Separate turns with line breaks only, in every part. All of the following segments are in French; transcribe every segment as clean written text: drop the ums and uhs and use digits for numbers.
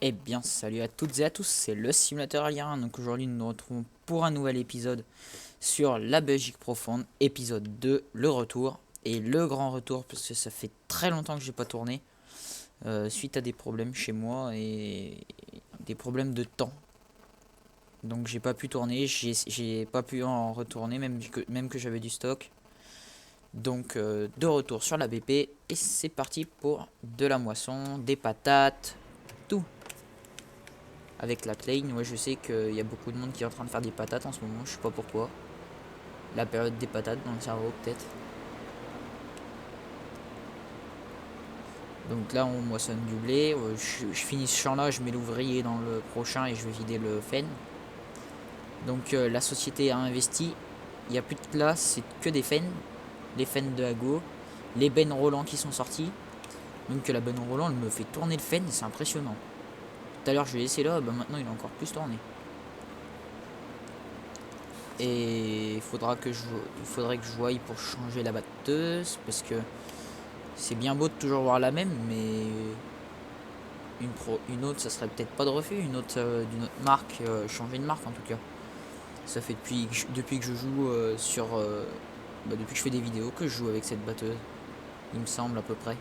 Eh bien, salut à toutes et à tous, c'est le simulateur alien. Donc aujourd'hui, nous nous retrouvons pour un nouvel épisode sur la Belgique profonde, épisode 2, le retour. Et le grand retour, parce que ça fait très longtemps que j'ai pas tourné, suite à des problèmes chez moi et des problèmes de temps. Donc j'ai pas pu tourner, j'ai pas pu en retourner, même que j'avais du stock. Donc de retour sur la BP, et c'est parti pour de la moisson, des patates, tout. Avec la plane, ouais, je sais qu'il y a beaucoup de monde qui est en train de faire des patates en ce moment, je sais pas pourquoi. La période des patates dans le cerveau, peut-être. Donc là, on moissonne du blé. Je finis ce champ-là, je mets l'ouvrier dans le prochain et je vais vider le fen. Donc la société a investi. Il n'y a plus de place, c'est que des fens. Les fens de Hago. Les bennes Roland qui sont sortis. Donc la benne Roland, elle me fait tourner le fen, c'est impressionnant. Tout à l'heure, je l'ai laissé là, bah maintenant il a encore plus tourné. Et il faudrait que je voie pour changer la batteuse, parce que c'est bien beau de toujours voir la même, mais une autre, ça serait peut-être pas de refus, une autre d'une autre marque, changer de marque en tout cas. Ça fait depuis que je joue depuis que je fais des vidéos que je joue avec cette batteuse, il me semble à peu près.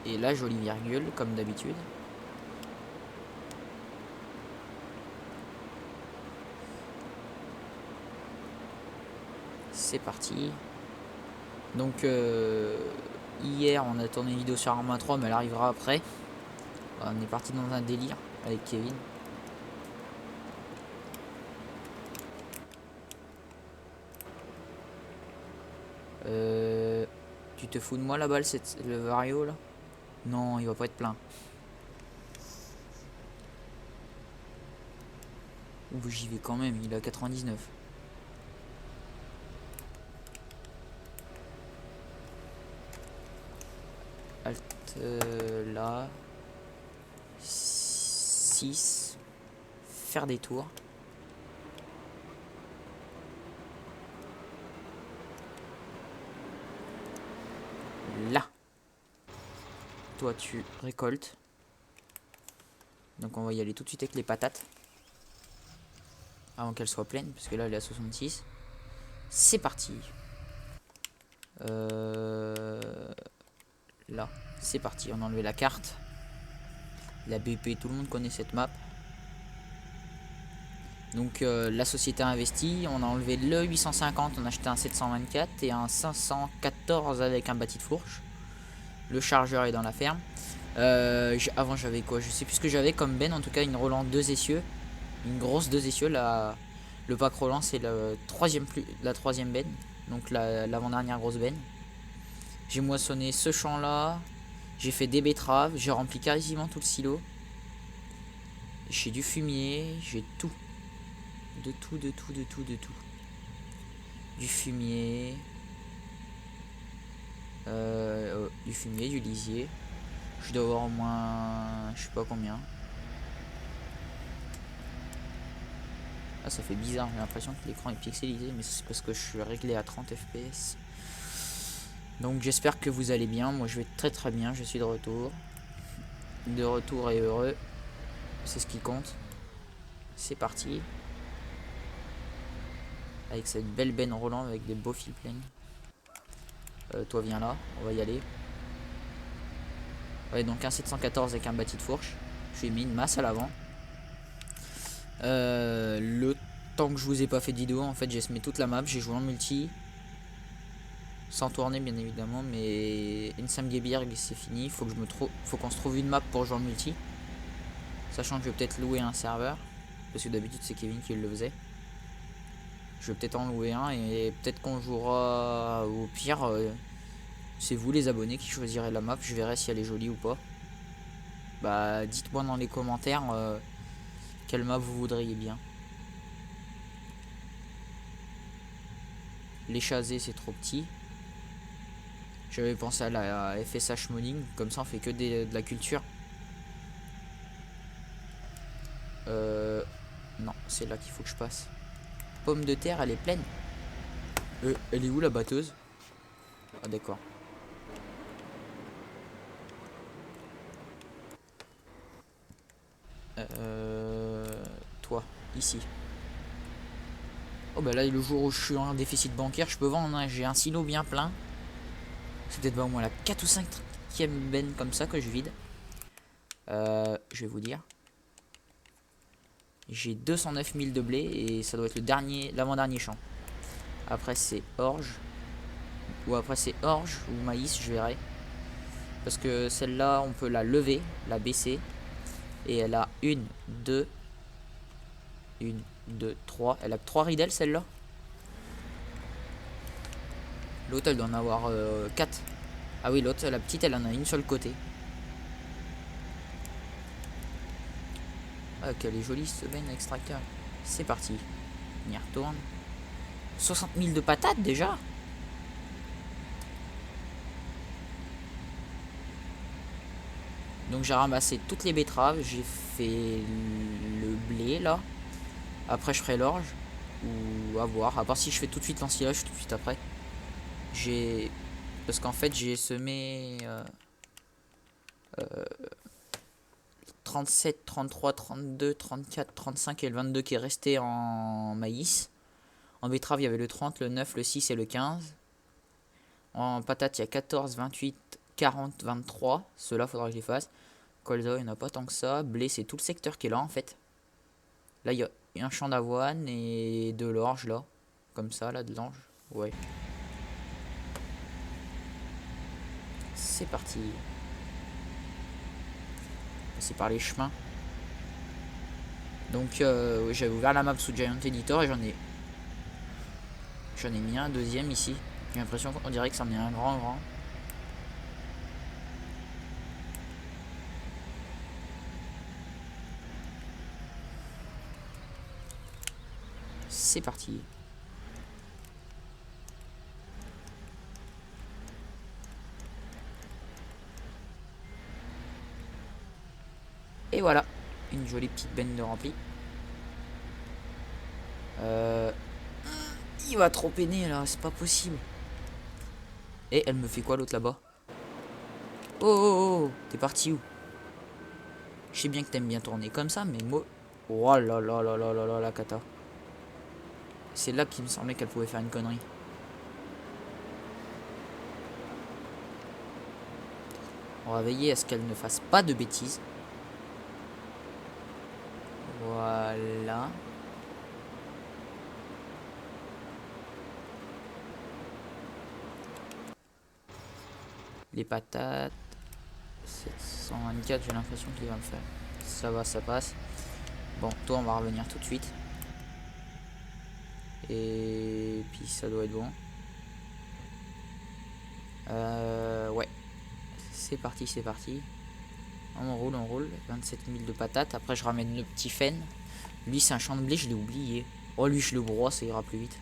Et là, jolie virgule, comme d'habitude. C'est parti. Donc hier on a tourné une vidéo sur Arma 3, mais elle arrivera après. On est parti dans un délire avec Kevin. Tu te fous de moi la balle, c'est le Vario là? Non, il va pas être plein. Ouh, j'y vais quand même, il est à 99. Alt là. 6. Faire des tours. Là. Toi tu récoltes. Donc on va y aller tout de suite avec les patates. Avant qu'elle soit pleine, parce que là elle est à 66. C'est parti. Là, c'est parti. On a enlevé la carte. La BP, tout le monde connaît cette map. Donc la société a investi. On a enlevé le 850, on a acheté un 724 et un 514 avec un bâti de fourche. Le chargeur est dans la ferme. Avant j'avais quoi? Je sais plus ce que j'avais comme benne. En tout cas une Roland 2 essieux. Une grosse 2 essieux. Le pack Roland c'est la troisième benne. Donc l'avant-dernière grosse benne. J'ai moissonné ce champ là. J'ai fait des betteraves. J'ai rempli quasiment tout le silo. J'ai du fumier. J'ai tout. De tout. Du fumier. Du fumier, du lisier. Je dois avoir au moins... Je sais pas combien. Ah, ça fait bizarre, j'ai l'impression que l'écran est pixelisé, mais c'est parce que je suis réglé à 30 fps. Donc j'espère que vous allez bien. Moi je vais très très bien, je suis de retour. De retour et heureux. C'est ce qui compte. C'est parti. Avec cette belle benne Roland avec des beaux fils pleins. Toi viens là, on va y aller. Ouais, donc un 714 avec un bâti de fourche. Je lui ai mis une masse à l'avant. Le temps que je vous ai pas fait de vidéo, en fait j'ai semé toute la map, j'ai joué en multi. Sans tourner bien évidemment, mais Ensamgebirg c'est fini. Faut qu'on se trouve une map pour jouer en multi. Sachant que je vais peut-être louer un serveur. Parce que d'habitude c'est Kevin qui le faisait. Je vais peut-être en louer un et peut-être qu'on jouera au pire. C'est vous les abonnés qui choisirez la map. Je verrai si elle est jolie ou pas. Bah dites-moi dans les commentaires quelle map vous voudriez bien. Les chasés c'est trop petit. J'avais pensé à la FSH modding. Comme ça on fait que de la culture. Non, c'est là qu'il faut que je passe. Pomme de terre, elle est pleine. Elle est où la batteuse? Ah d'accord. Toi, ici. Oh bah là, le jour où je suis en déficit bancaire, je peux vendre, hein. J'ai un silo bien plein. C'est peut-être pas au moins la 4 ou 5e benne comme ça que je vide. Je vais vous dire. J'ai 209 000 de blé et ça doit être le dernier, l'avant-dernier champ. Après c'est orge. Ou après c'est orge ou maïs, je verrai. Parce que celle-là, on peut la lever, la baisser. Et elle a 1, 2, 3. Elle a 3 ridelles celle-là. L'autre elle doit en avoir 4. Ah oui, l'autre, la petite, elle en a une sur le côté. Ah, quelle est jolie ce veine extracteur. C'est parti. On y retourne. 60 000 de patates déjà. Donc j'ai ramassé toutes les betteraves. J'ai fait le blé là. Après je ferai l'orge. Ou à voir. À part si je fais tout de suite l'ensilage tout de suite après. Parce qu'en fait j'ai semé 37, 33, 32, 34, 35 et le 22 qui est resté en maïs. En betterave il y avait le 30, le 9, le 6 et le 15. En patate il y a 14, 28, 40, 23. Ceux-là faudra que je les fasse. Colza il n'y en a pas tant que ça. Blé c'est tout le secteur qui est là en fait. Là il y a un champ d'avoine et de l'orge là. Comme ça là de l'orge. Ouais. C'est parti. C'est par les chemins. Donc j'avais ouvert la map sous Giant Editor et j'en ai mis un deuxième ici. J'ai l'impression qu'on dirait que c'en est un grand. C'est parti. Et voilà, une jolie petite benne de rempli. Il va trop peiner là, c'est pas possible. Et elle me fait quoi l'autre là-bas? Oh, t'es parti où? Je sais bien que t'aimes bien tourner comme ça, mais moi... Oh là là là là là là la cata. C'est là qu'il me semblait qu'elle pouvait faire une connerie. On va veiller à ce qu'elle ne fasse pas de bêtises. Voilà. Les patates. 724, j'ai l'impression qu'il va me faire. Ça va, ça passe. Bon, toi, on va revenir tout de suite. Et puis, ça doit être bon. Ouais. C'est parti, c'est parti. On roule. 27 000 de patates. Après, je ramène le petit fen. Lui, c'est un champ de blé, je l'ai oublié. Oh, lui, je le broie, ça ira plus vite.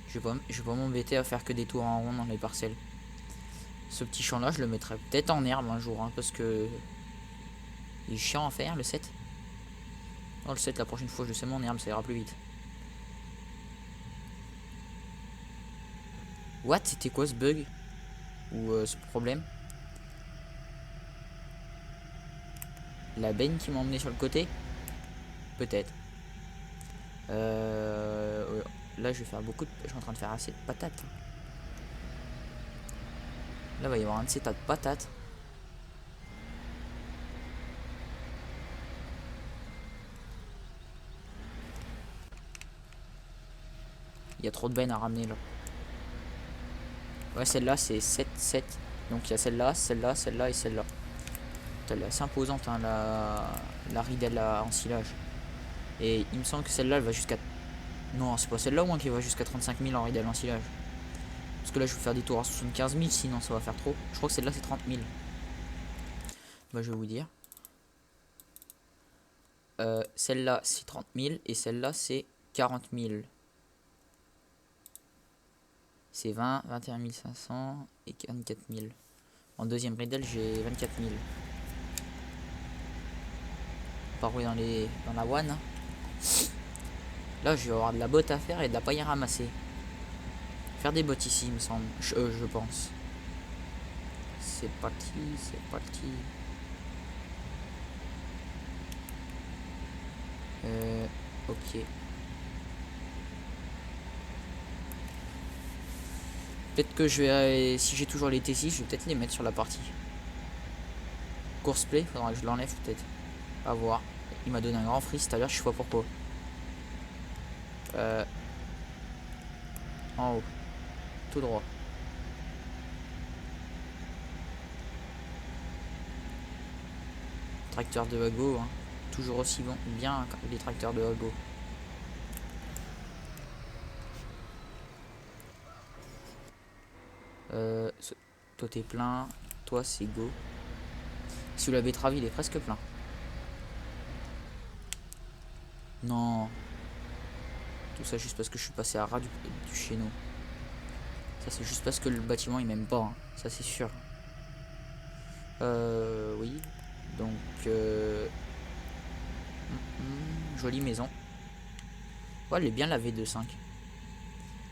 Je vais pas m'embêter à faire que des tours en rond dans les parcelles. Ce petit champ là je le mettrai peut-être en herbe un jour, hein, parce que il est chiant à faire le 7. Oh, le 7 la prochaine fois je le sème en herbe, ça ira plus vite. What? C'était quoi ce bug? Ou ce problème? La benne qui m'a emmené sur le côté? Peut-être. Là je vais faire beaucoup de... Je suis en train de faire assez de patates. Là il va y avoir un de ces tas de patates. Il y a trop de bennes à ramener là. Ouais, celle-là c'est 7, 7. Donc il y a celle-là, celle-là, celle-là et celle-là. Elle est assez imposante, hein, la ridelle à ensilage. Et il me semble que celle-là elle va jusqu'à... Non, c'est pas celle-là au moins qui va jusqu'à 35 000 en ridelle ensilage. Parce que là je vais faire des tours à 75 000, sinon ça va faire trop. Je crois que celle-là c'est 30 000. Bah je vais vous dire. Celle-là c'est 30 000 et celle-là c'est 40 000. C'est 20, 21 500 et 24 000. En deuxième ridelle j'ai 24 000. Pas rouler dans la one. Hein. Là je vais avoir de la botte à faire et de la paille à ramasser. Faire des bottes ici il me semble. Je pense. C'est parti, c'est parti. Ok. Peut-être que je vais, si j'ai toujours les T6, je vais peut-être les mettre sur la partie course play. Faudra que je l'enlève peut-être. À voir. Il m'a donné un grand freeze tout à l'heure, je sais pas pourquoi. En haut. Tout droit. Tracteur de Hago, hein. Toujours aussi bon, bien les tracteurs de Hago. Toi t'es plein, toi c'est go. Sous la betterave il est presque plein. Non. Tout ça juste parce que je suis passé à ras du chéneau. Ça c'est juste parce que le bâtiment il m'aime pas, hein. Ça c'est sûr. Oui. Donc jolie maison. Ouais, elle est bien la V25.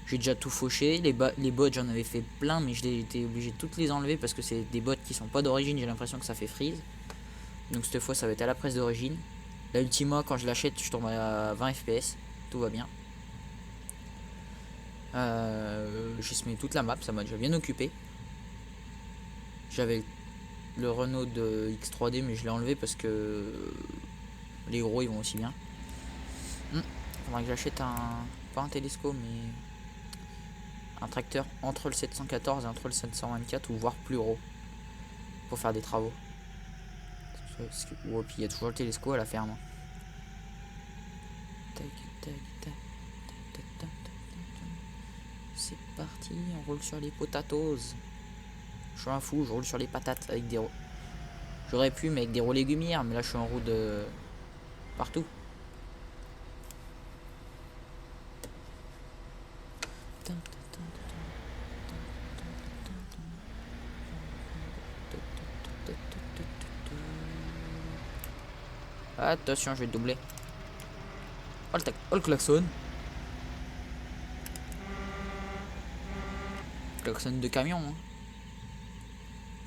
J'ai déjà tout fauché. Les bottes, j'en avais fait plein, mais j'ai été obligé de toutes les enlever parce que c'est des bottes qui sont pas d'origine. J'ai l'impression que ça fait freeze. Donc cette fois, ça va être à la presse d'origine. La Ultima, quand je l'achète, je tombe à 20 FPS. Tout va bien. J'ai semé toute la map, ça m'a déjà bien occupé. J'avais le Renault de X3D, mais je l'ai enlevé parce que les gros ils vont aussi bien. Faudrait que j'achète pas un télescope, mais un tracteur entre le 714 et entre le 724 ou voire plus gros pour faire des travaux. Ou puis il y a toujours le télescope à la ferme. C'est parti, on roule sur les potatoes. Je suis un fou, je roule sur les patates avec des roues. J'aurais pu, mais avec des roues légumières, mais là je suis en roue de partout. Attention, je vais te doubler. Oh le klaxon. Klaxon de camion, hein.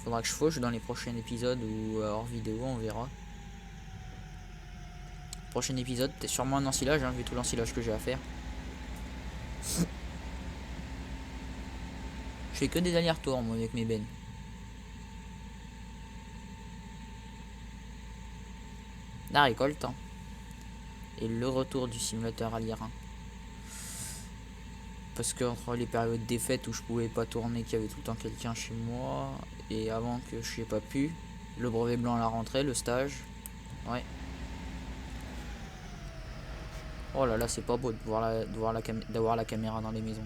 Faudra que je fauche dans les prochains épisodes ou hors vidéo, on verra. Prochain épisode, t'es sûrement un ensilage, hein, vu tout l'ensilage que j'ai à faire. Je fais que des allers-retours moi avec mes bennes. La récolte, hein. Et le retour du simulateur à l'Iran. Parce que entre les périodes des fêtes où je pouvais pas tourner, qu'il y avait tout le temps quelqu'un chez moi, et avant que je n'ai pas pu, le brevet blanc à la rentrée, le stage. Ouais. Oh là là, c'est pas beau d'avoir la caméra dans les maisons.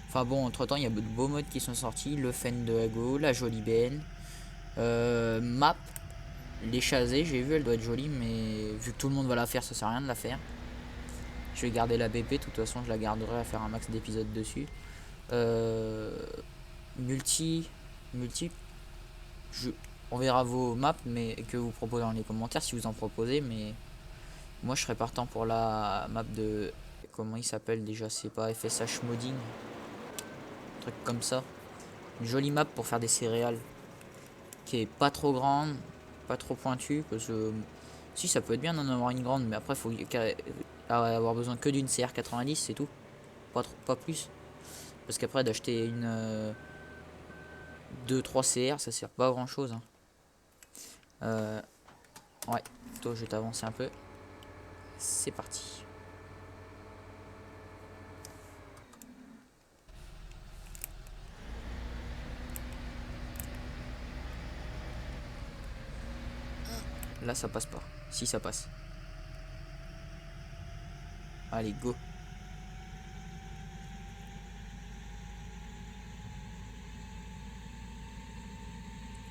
Enfin bon, entre temps, il y a de beaux modes qui sont sortis. Le Fen de Hago, la jolie Ben. Map. Les chasés, j'ai vu, elle doit être jolie, mais vu que tout le monde va la faire, ça sert à rien de la faire. Je vais garder la BP, de toute façon, je la garderai à faire un max d'épisodes dessus. Multi. On verra vos maps mais que vous proposez dans les commentaires si vous en proposez, mais moi je serais partant pour la map de, comment il s'appelle déjà, c'est pas FSH modding, un truc comme ça, une jolie map pour faire des céréales qui est pas trop grande, pas trop pointue, parce que si ça peut être bien d'en avoir une grande, mais après faut avoir besoin que d'une CR90, c'est tout, pas plus, parce qu'après d'acheter une 2-3 CR ça sert pas à grand chose, hein. Ouais, toi je vais t'avancer un peu. C'est parti. Là ça passe pas. Si ça passe. Allez, go.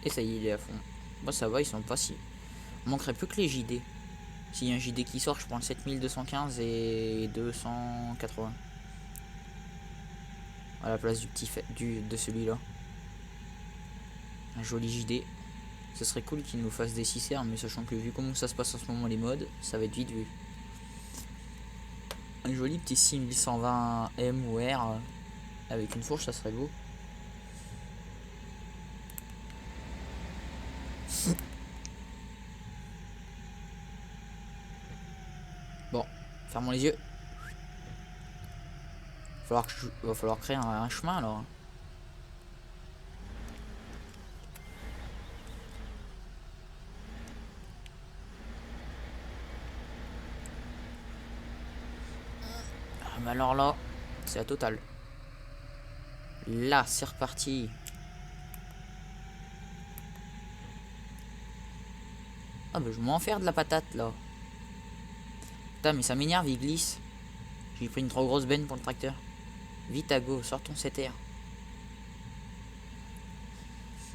Et ça y est, il est à fond. Bon, ça va, ils sont pas si. Il manquerait plus que les JD. S'il y a un JD qui sort, je prends le 7215 et 280. À la place du petit de celui-là. Un joli JD. Ce serait cool qu'il nous fasse des 6R, mais sachant que vu comment ça se passe en ce moment les modes, ça va être vite vu. Un joli petit 6120M ou R avec une fourche, ça serait beau. Fermons les yeux. Va falloir créer un chemin alors. Ah, mais alors là, c'est la totale. Là, c'est reparti. Ah bah je m'en faire de la patate là. Putain mais ça m'énerve, il glisse. J'ai pris une trop grosse benne pour le tracteur. Vite à go, sors ton CTR.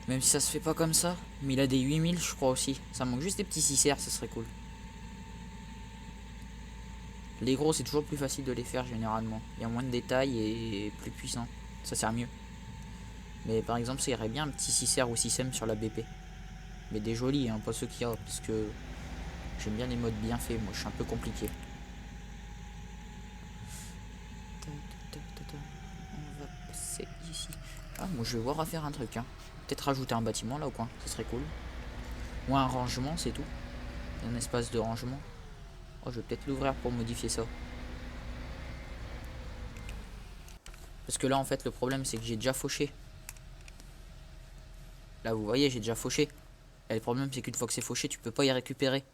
Même si ça se fait pas comme ça. Mais il a des 8000 je crois aussi. Ça manque juste des petits 6R, ça serait cool. Les gros c'est toujours plus facile de les faire généralement. Il y a moins de détails et plus puissant. Ça sert mieux. Mais par exemple ça irait bien un petit 6R ou 6M sur la BP. Mais des jolis, hein, pas ceux qu'il y a. Parce que j'aime bien les modes bien faits. Moi je suis un peu compliqué. On va passer ici. Ah moi je vais voir à faire un truc. Hein. Peut-être rajouter un bâtiment là au coin. Ça serait cool. Ou un rangement c'est tout. Un espace de rangement. Oh je vais peut-être l'ouvrir pour modifier ça. Parce que là en fait le problème c'est que j'ai déjà fauché. Là vous voyez j'ai déjà fauché. Et le problème c'est qu'une fois que c'est fauché tu peux pas y récupérer.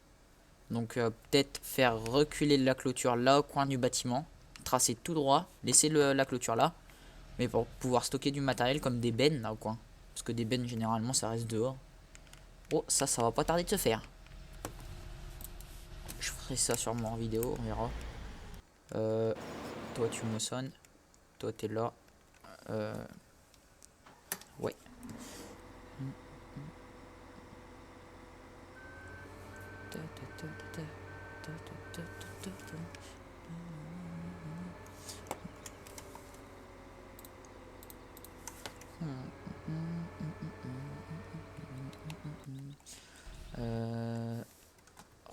Donc peut-être faire reculer la clôture là au coin du bâtiment. Tracer tout droit. Laisser la clôture là. Mais pour pouvoir stocker du matériel comme des bennes là au coin. Parce que des bennes généralement ça reste dehors. Oh ça va pas tarder de se faire. Je ferai ça sûrement en vidéo, on verra. Toi tu me sonnes. Toi t'es là. Ouais.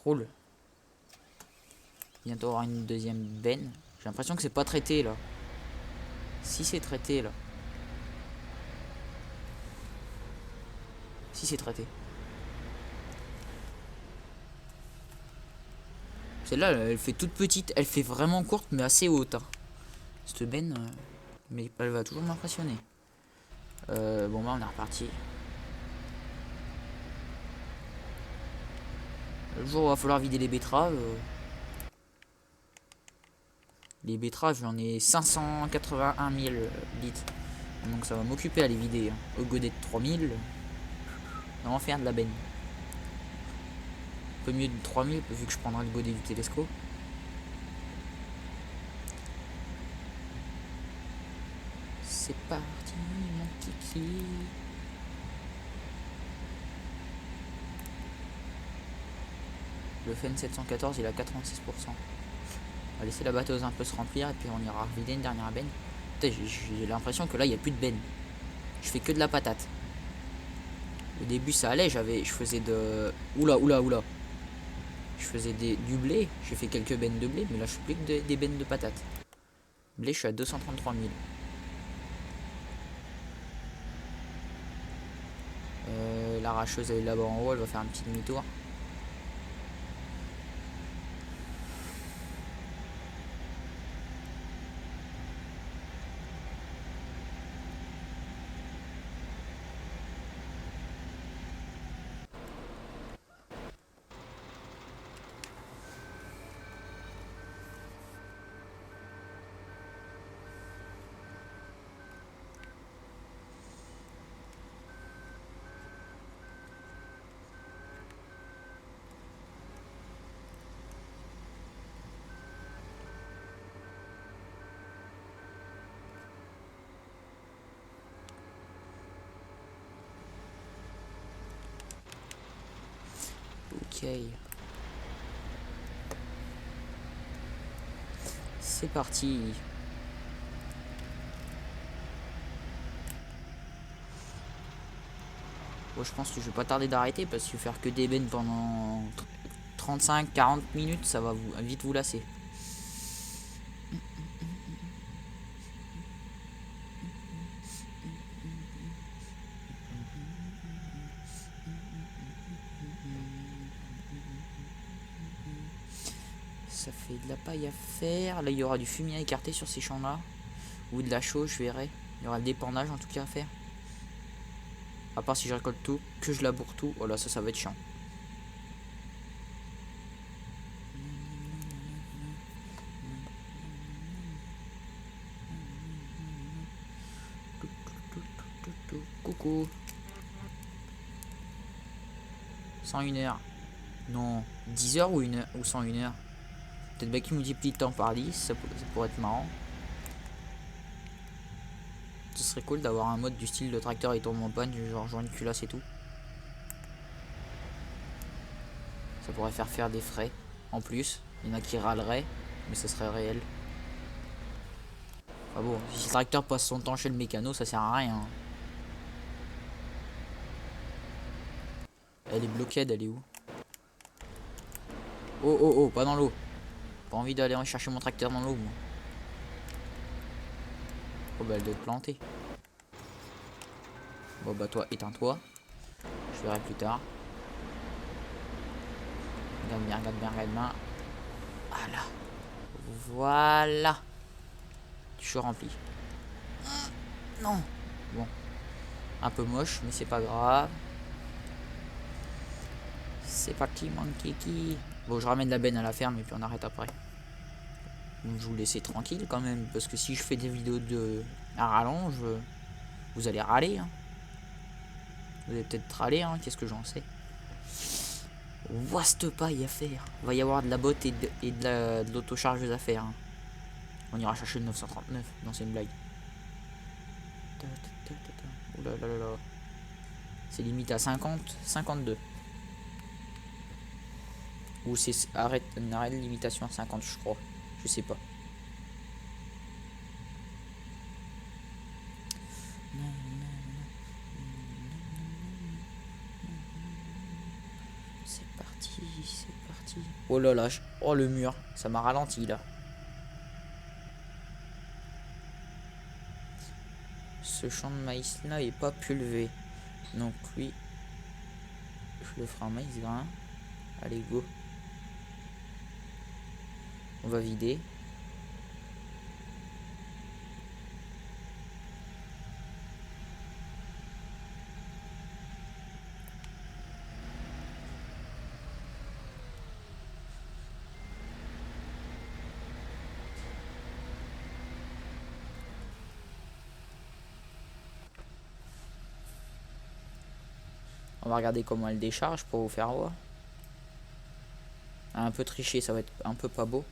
Roule. Bientôt avoir une deuxième benne. J'ai l'impression que c'est pas traité là. Si c'est traité là. Si c'est traité. Celle-là, elle fait toute petite. Elle fait vraiment courte mais assez haute. Hein. Cette benne, mais elle va toujours m'impressionner. Bon bah on est reparti. Le jour où il va falloir vider les betteraves. Les betteraves, j'en ai 581 000 litres. Donc ça va m'occuper à les vider. Hein. Au godet de 3000. On va faire de la benne. Un peu mieux de 3000 vu que je prendrai le godet du télescope. C'est parti mon kiki. Le FEN 714 il a 86%. On va laisser la batteuse un peu se remplir et puis on ira vider une dernière benne. J'ai l'impression que là il n'y a plus de benne. Je fais que de la patate. Au début ça allait, je faisais de... Oula. Je faisais du blé, j'ai fait quelques bennes de blé, mais là je fais plus que des bennes de patates. Blé je suis à 233 000. L'arracheuse elle est là-bas en haut, elle va faire un petit demi-tour. Ok. C'est parti. Bon, je pense que je vais pas tarder d'arrêter parce que faire que des bennes pendant 35-40 minutes, ça va vite vous lasser. Ça fait de la paille à faire. Là, il y aura du fumier à écarter sur ces champs-là. Ou de la chaux, je verrai. Il y aura le dépannage en tout cas à faire. À part si je récolte tout, que je laboure tout. Voilà, ça va être chiant. Coucou. 101 heures. Non, 10 heures ou 1 heure ou 101 heures. Peut-être bien qu'il multiplie le temps par 10, ça pourrait être marrant. Ce serait cool d'avoir un mode du style le tracteur il tombe en panne, genre une culasse et tout. Ça pourrait faire des frais. En plus, il y en a qui râleraient, mais ça serait réel. Ah bon, si le tracteur passe son temps chez le mécano, ça sert à rien. Elle est bloquée, elle est où? Oh oh oh, pas dans l'eau. Pas envie d'aller chercher mon tracteur dans l'eau, moi. Oh bah elle doit être plantée. Bon bah toi, éteins-toi. Je verrai plus tard. Regarde bien, regarde bien, regarde bien. Voilà. Voilà. Je suis rempli. Non. Bon. Un peu moche, mais c'est pas grave. C'est parti, mon kiki. Bon, je ramène la benne à la ferme et puis on arrête après. Donc, je vous laisser tranquille quand même, parce que si je fais des vidéos de à rallonge, vous allez râler. Hein. Vous allez peut-être râler, hein, qu'est-ce que j'en sais. Vaste paille à faire. Il va y avoir de la botte et de l'autochargeuse à faire. Hein. On ira chercher le 939. Non, c'est une blague. Oh là là là là. C'est limite à 50, 52. Ou c'est un arrêt de limitation à 50, je crois. Je sais pas. C'est parti, c'est parti. Oh là là, oh le mur, ça m'a ralenti là. Ce champ de maïs là est pas pulvé. Donc oui, je le ferai en maïs grain. Allez go. On va vider. On va regarder comment elle décharge pour vous faire voir. Un peu triché, ça va être un peu pas beau.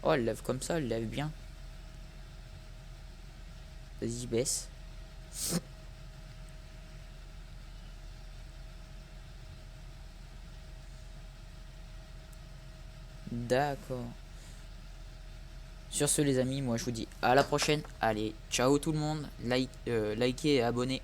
Oh, elle lève comme ça, elle lève bien. Vas-y, baisse. D'accord. Sur ce les amis, moi je vous dis à la prochaine. Allez, ciao tout le monde. Likez et abonnez.